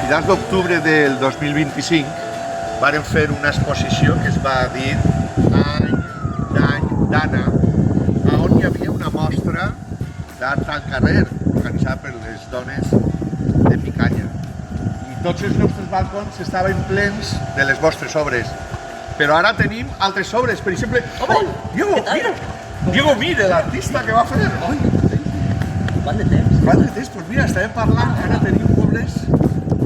finals d'octubre del 2025 varen fer una exposició que es va dir Any d'Any d'Anna, on hi havia una mostra d'art al carrer organitzada per les dones de Picanya. I tots els nostres balcons estaven plens de les vostres obres. Però ara tenim altres obres, per exemple... Home, Diego, mira! Diego Mire, l'artista que va fer... Quant de temps? Quant de temps? Doncs mira, estàvem parlant, ara tenim obres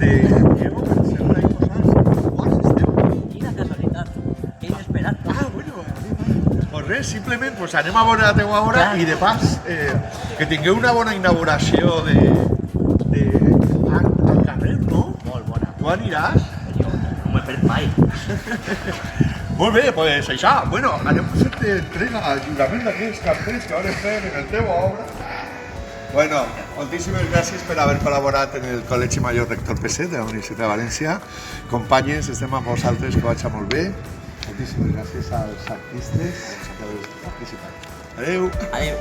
de Diego, per ser ahí posats. Quants esteu? Quina casualitat, que inesperat. Bueno, pues res, simplement anem a veure la teua obra i de pas que tingueu una bona inauguració d'art al carrer, no? Molt bona. Tu aniràs? Jo no m'he perdut mai. Molt bé, doncs això, bueno, anem a fer-te entrega al lliurament d'aquests cartells que vam fer en la teva obra. Bueno, moltíssimes gràcies per haver col·laborat en el Col·legi Major Rector PC de la Universitat de València. Companyes, estem amb vosaltres, que vaig molt bé. Moltíssimes gràcies als artistes que heu participat. Adéu! Adéu.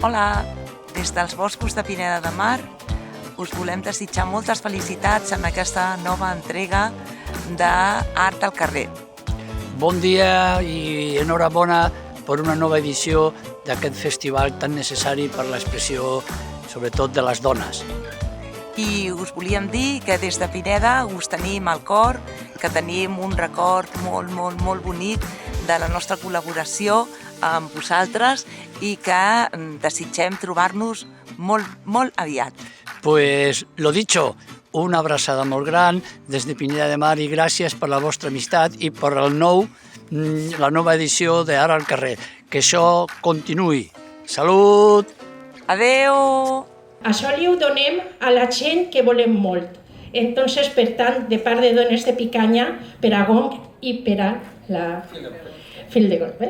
Hola, des dels boscos de Pineda de Mar us volem desitjar moltes felicitats en aquesta nova entrega d'Art al Carrer. Bon dia i enhorabona per una nova edició d'aquest festival tan necessari per l'expressió, sobretot de les dones. I us volíem dir que des de Pineda us tenim al cor, que tenim un record molt bonic de la nostra col·laboració amb vosaltres i que desitgem trobar-nos molt aviat. Pues lo dicho, una abraçada molt gran des de Pineda de Mar i gràcies per la vostra amistat i per la nova edició d'Art al Carrer. Que això continuï. Salut! Adeu! Això li ho donem a la gent que volem molt. Entonces, per tant, de part de dones de Picanya, per a Gong i per a la Fil de Golf.